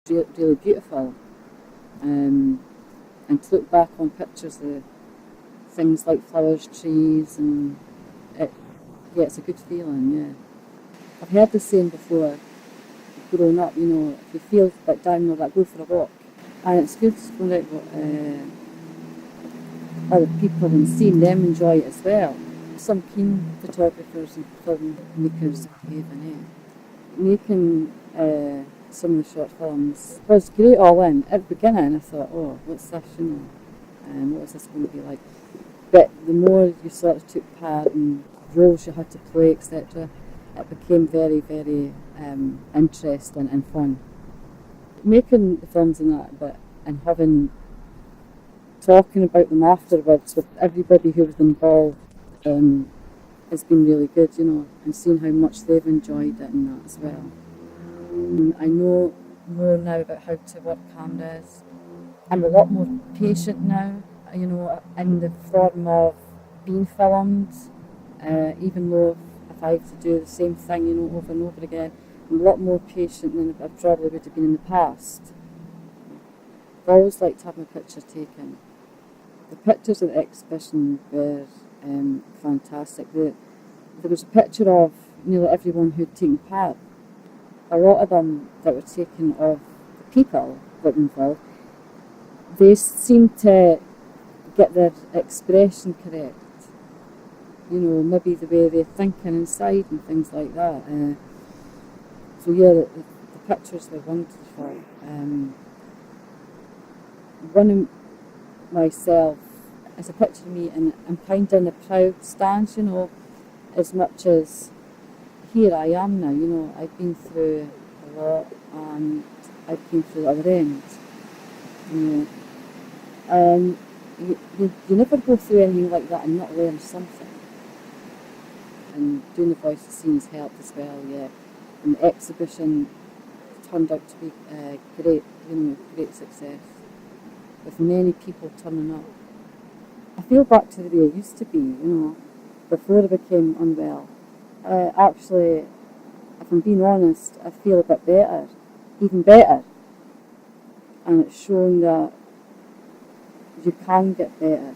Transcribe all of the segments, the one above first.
really beautiful. And to look back on pictures of things like flowers, trees, and it, yeah, it's a good feeling, yeah. I've heard the saying before, growing up, if you feel a bit down or that, go for a walk. And it's good going out with other people and seeing them enjoy it as well. Some keen photographers and filmmakers at Haven, making some of the short films was great all in. At the beginning I thought, oh, what's this, what is this going to be like? But the more you sort of took part in roles you had to play, etc., it became very, very interesting and fun. Making the films and that, but and talking about them afterwards with everybody who was involved has been really good, and seeing how much they've enjoyed it and that as well. I know more now about how to work cameras. I'm a lot more patient now, in the form of being filmed, even though if I have to do the same thing, over and over again, I'm a lot more patient than I probably would have been in the past. I've always liked to have my picture taken. The pictures at the exhibition were fantastic. There was a picture of nearly everyone who'd taken part. A lot of them that were taken of the people that were involved, they seemed to get their expression correct. Maybe the way they're thinking inside and things like that. So yeah, the pictures were wonderful. One of myself is a picture of me, and I'm kind of in a proud stance, as much as here I am now, I've been through a lot and I've been through the other end, and you never go through anything like that and not learn something. And doing the voice of scenes helped as well, yeah. And the exhibition turned out to be great, great success, with many people turning up. I feel back to the way I used to be, before I became unwell. Actually, if I'm being honest, I feel a bit better, even better. And it's shown that you can get better.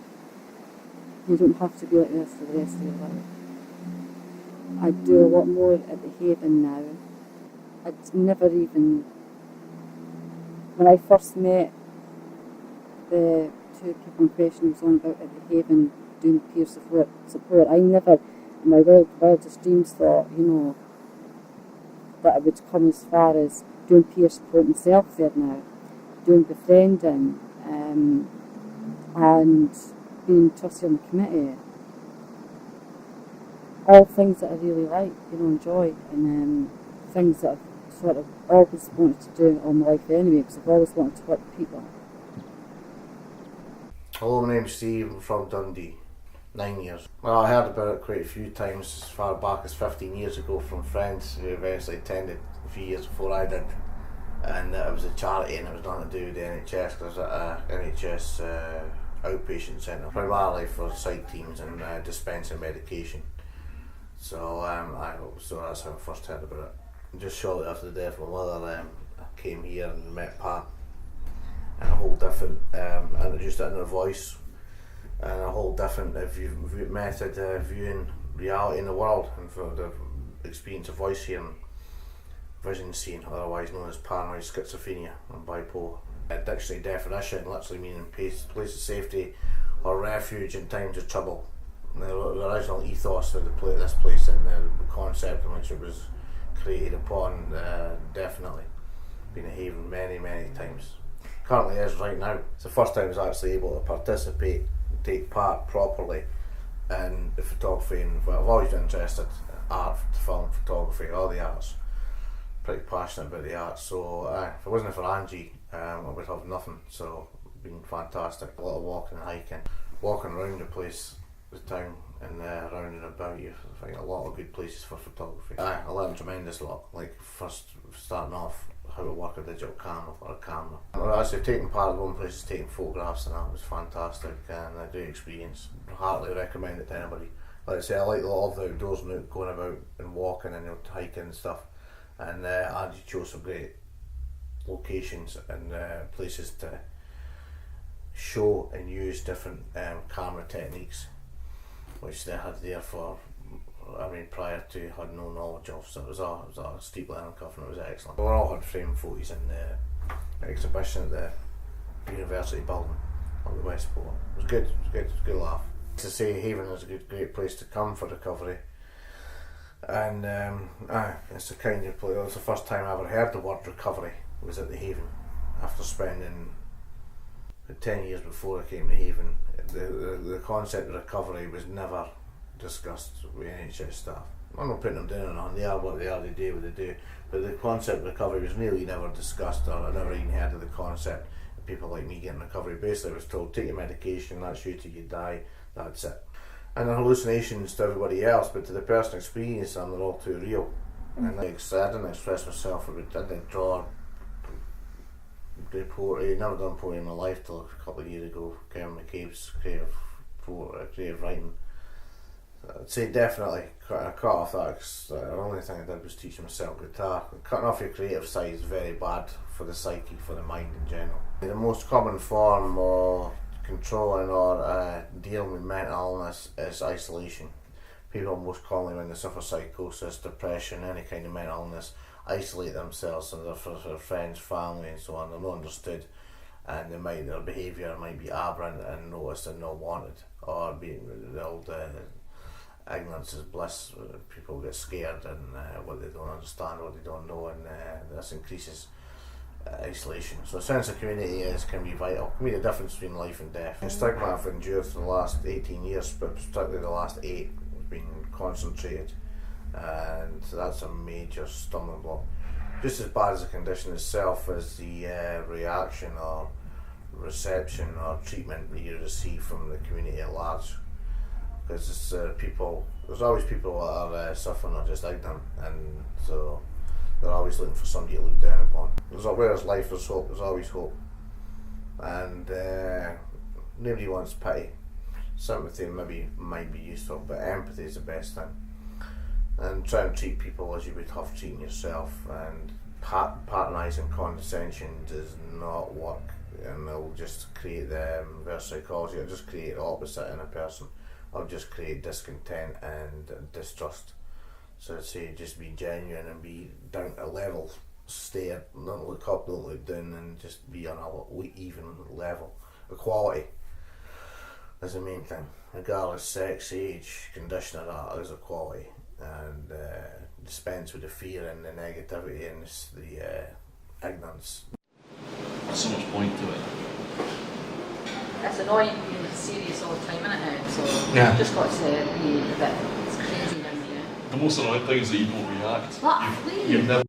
You don't have to be like this for the rest of your life. I do a lot more at the Haven now. I'd never even, when I first met the two people in question who was on about at the Haven doing peer support, I never in my wildest dreams thought, that I would come as far as doing peer support myself there now, doing befriending, and being trustee on the committee. All things that I really like, enjoy, and things that I've sort of always wanted to do all my life anyway, because I've always wanted to work with people. Hello, my name's Steve. I'm from Dundee. 9 years. Well, I heard about it quite a few times, as far back as 15 years ago, from friends who eventually attended a few years before I did. And it was a charity, and it was nothing to do with the NHS, because it was at an NHS outpatient centre, primarily for site teams and dispensing medication. So that's how I first heard about it. And just shortly after the death of my mother, I came here and met Pat, and a whole different, introduced it in her voice, and a whole different method of viewing reality in the world, and for the experience of voice hearing, vision seeing, otherwise known as paranoid schizophrenia and bipolar. A dictionary definition literally meaning place of safety or refuge in times of trouble. The original ethos of this place and the concept in which it was created upon, definitely been a haven many, many times. Currently is right now. It's the first time I was actually able to participate, take part properly in the photography, and I've always been interested in art, film, photography, all the arts. Pretty passionate about the arts, so if it wasn't for Angie, I would have nothing, so it's been fantastic. A lot of walking and hiking, walking around the place, the town, and around and about you. I think a lot of good places for photography. I learned a tremendous lot, like first starting off how to work a digital camera or a camera. Well, actually taking part in one place is taking photographs, and that was fantastic and a great experience. Heartily recommend it to anybody. Like I say, I like a lot of the outdoors and going about and walking and hiking and stuff, and Angie chose some great locations and places to show and use different camera techniques, which they had there for, prior to, had no knowledge of. So it was a steep learning curve, and it was excellent. We all had frame photos in the exhibition at the University building on the Westport. It was good. It was a good laugh. To say Haven is a great place to come for recovery, and it's a kind of place. It was the first time I ever heard the word recovery. Was at the Haven, after spending 10 years before I came to Haven. The concept of recovery was never discussed with NHS staff. I'm not putting them down on, they are what they are, they do what they do, but the concept of recovery was really never discussed, or I never even heard of the concept of people like me getting recovery. Basically I was told, take your medication, that's you till you die, that's it. And the hallucinations to everybody else, but to the person experiencing them, they're all too real. And I didn't express myself, I didn't draw great poetry. Never done poetry in my life till a couple of years ago. Kevin McCabe's creative writing. I'd say definitely I cut off that, because the only thing I did was teach myself guitar. Cutting off your creative side is very bad for the psyche, for the mind in general. The most common form of controlling or dealing with mental illness is isolation. People most commonly, when they suffer psychosis, depression, any kind of mental illness, isolate themselves and their friends, family and so on. They're not understood, and their behaviour might be aberrant and noticed and not wanted, or being the old ignorance is bliss. People get scared and what they don't understand, what they don't know, and this increases isolation. So a sense of community can be vital. It can be the difference between life and death. The stigma I've endured for the last 18 years, but particularly the last 8, has been concentrated, and that's a major stumbling block. Just as bad as the condition itself as the reaction or reception or treatment that you receive from the community at large. Because there's always people that are suffering or just ignorant, and so they're always looking for somebody to look down upon. Whereas life is hope, there's always hope, and nobody wants pity. Sympathy maybe might be useful, but empathy is the best thing. And try and treat people as you would have treating yourself, and patronising condescension does not work, and it'll just create the reverse psychology. It'll just create the opposite in a person. It'll just create discontent and distrust. So I'd say just be genuine and be down to level, stare, don't look up, don't look down, and just be on a even level. Equality is the main thing, regardless sex, age, condition of that, is equality, and dispense with the fear and the negativity and the ignorance. There's so much point to it. It's annoying being serious all the time, isn't it? So Yeah. you've just got to be a bit, it's crazy down here. The most annoying thing is that you don't react. What? Please? You've never.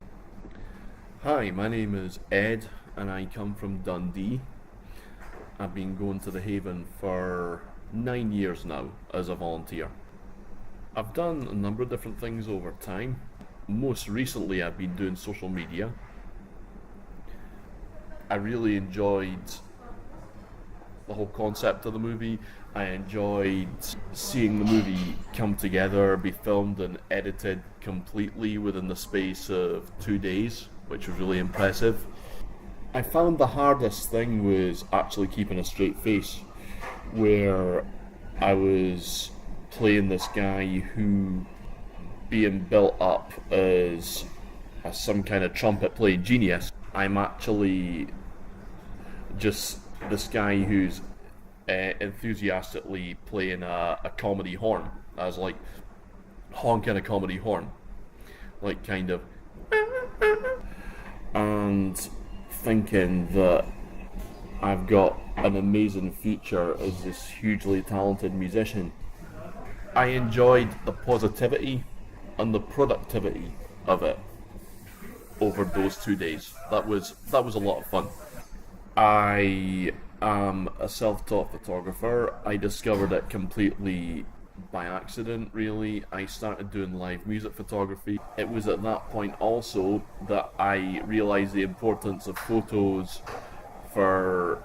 Hi, my name is Ed and I come from Dundee. I've been going to the Haven for 9 years now as a volunteer. I've done a number of different things over time. Most recently I've been doing social media. I really enjoyed the whole concept of the movie. I enjoyed seeing the movie come together, be filmed and edited completely within the space of 2 days, which was really impressive. I found the hardest thing was actually keeping a straight face, where I was playing this guy who, being built up as some kind of trumpet playing genius, I'm actually just this guy who's enthusiastically playing a comedy horn. I was like honking a comedy horn, like kind of, and thinking that I've got an amazing future as this hugely talented musician. I enjoyed the positivity and the productivity of it over those 2 days. That was a lot of fun. I am a self-taught photographer. I discovered it completely by accident, really. I started doing live music photography. It was at that point also that I realised the importance of photos for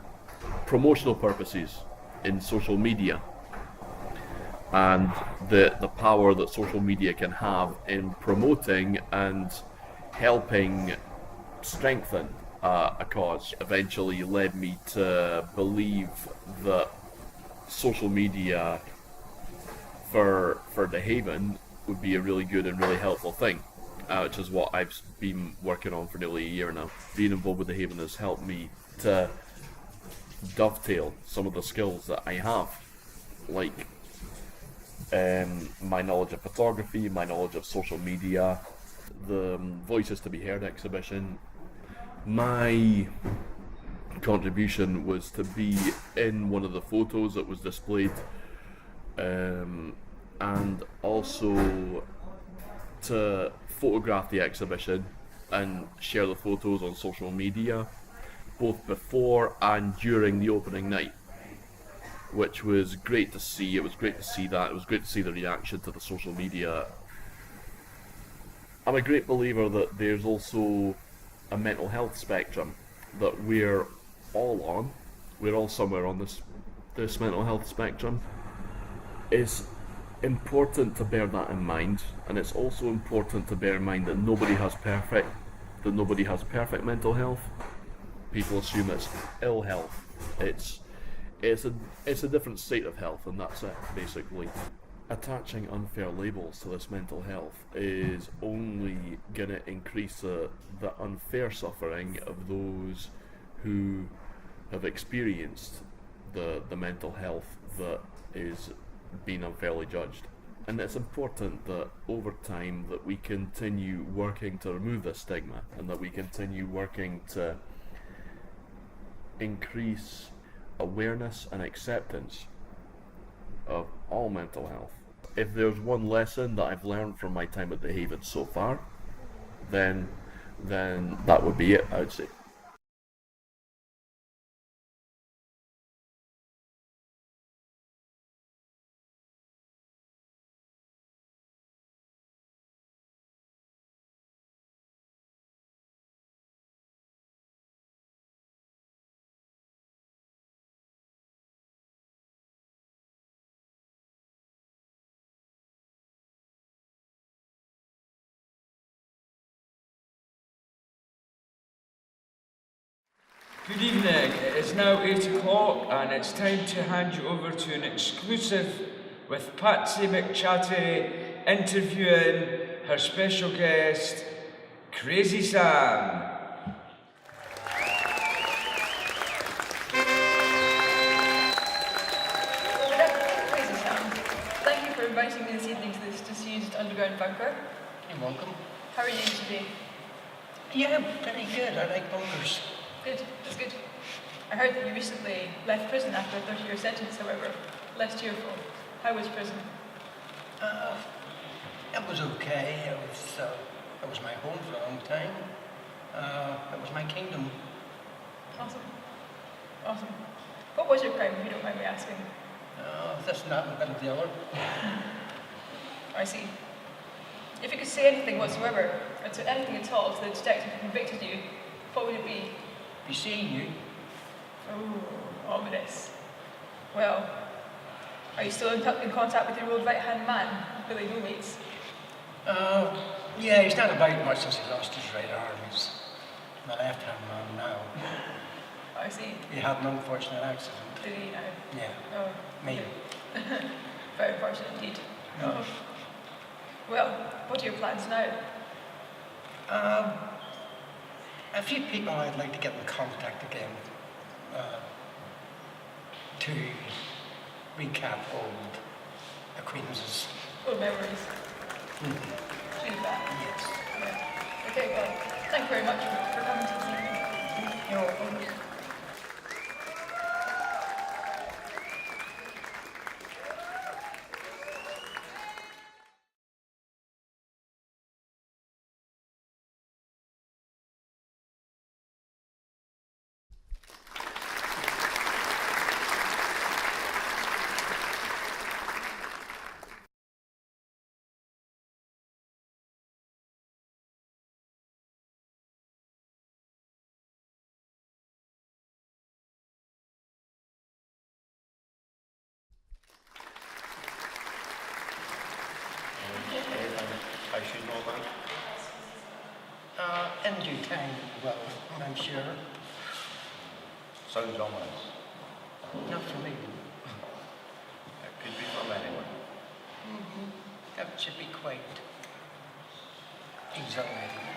promotional purposes in social media, and the power that social media can have in promoting and helping strengthen a cause eventually led me to believe that social media for the Haven would be a really good and really helpful thing, which is what I've been working on for nearly a year now. Being involved with the Haven has helped me to dovetail some of the skills that I have, like my knowledge of photography, my knowledge of social media, the Voices to be Heard exhibition. My contribution was to be in one of the photos that was displayed, and also to photograph the exhibition and share the photos on social media, both before and during the opening night, which was great to see. It was great to see that. It was great to see the reaction to the social media. I'm a great believer that there's also a mental health spectrum that we're all on. We're all somewhere on this mental health spectrum. It's important to bear that in mind, and it's also important to bear in mind that nobody has perfect mental health. People assume it's ill health. It's a different state of health, and that's it, basically. Attaching unfair labels to this mental health is only going to increase the unfair suffering of those who have experienced the mental health that is being unfairly judged. And it's important that over time that we continue working to remove this stigma, and that we continue working to increase awareness and acceptance of all mental health. If there's one lesson that I've learned from my time at the Haven so far, then that would be it, I would say. Good evening, it is now 8 o'clock and it's time to hand you over to an exclusive with Patsy McChattery interviewing her special guest, Crazy Sam. Crazy Sam, thank you for inviting me this evening to this disused underground bunker. You're welcome. How are you today? Yeah, very good. I like bunkers. Good, that's good. I heard that you recently left prison after a 30-year sentence, however. Less cheerful. How was prison? It was okay. It was my home for a long time. It was my kingdom. Awesome. Awesome. What was your crime, if you don't mind me asking? This and that and a bit of the other. I see. If you could say anything whatsoever, or to anything at all to the detective who convicted you, what would it be? Be seeing you. Oh, ominous. Well, are you still in contact with your old right-hand man, Billy No-Mates? Yeah, he's not about much since he lost his right arm. He's my left-hand man now. I see. He had an unfortunate accident. Did he now? Yeah, Oh, me. very fortunate indeed. Oh. Well, what are your plans now? A few people I'd like to get in contact again to recap old acquaintances. Old memories. Mm-hmm. Do that. Yes. Yeah. Okay, well, thank you very much for coming to this evening. You're welcome. I should know that. In due time. Well, I'm sure. Sounds ominous. Not for me. It could be from anyone. That should be quite exhilarating.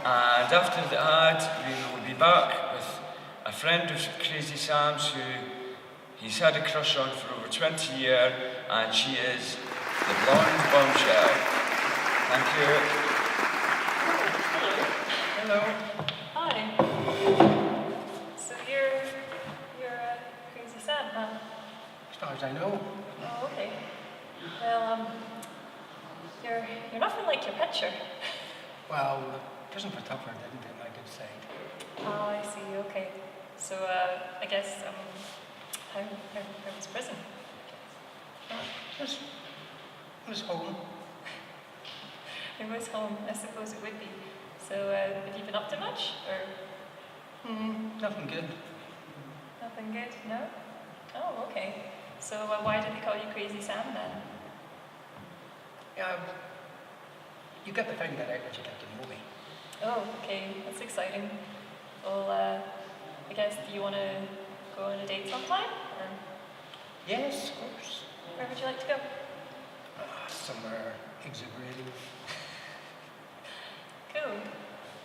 And after the ad, we will be back with a friend of Crazy Sam's who he's had a crush on for over 20 years, and she is the blonde bombshell. Thank you. Hello. Hi. So you're a Crazy Sam, huh? As far as I know. Oh, okay. Well, you're nothing like your picture. Well, prison photographer didn't do my good side. Oh, I see. Okay. So I guess how was prison? It was home. It was home. I suppose it would be. So have you been up to much, or Nothing good. nothing good? No. Oh, okay. So why did they call you Crazy Sam then? Yeah, you get to find that out when you get to know me. Oh, okay. That's exciting. Well, I guess, do you want to go on a date sometime? Or Yes, of course. where would you like to go? Somewhere exhilarating. Cool.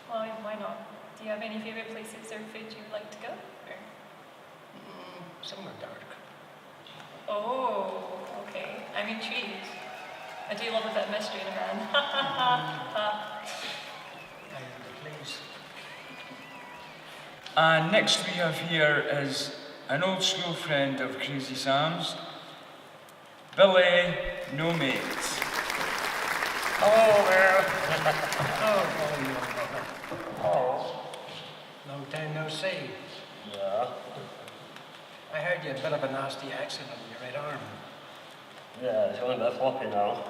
Why not? Do you have any favourite places or food you would like to go? Or? Somewhere dark. Oh, okay. I'm intrigued. I do love a bit of mystery in a man. I am the place. And next we have here is an old school friend of Crazy Sam's, Billy No Mate. Oh, well. Oh. Long time no see. Yeah. I heard you had a bit of a nasty accident on your right arm. Yeah, it's only a bit floppy now.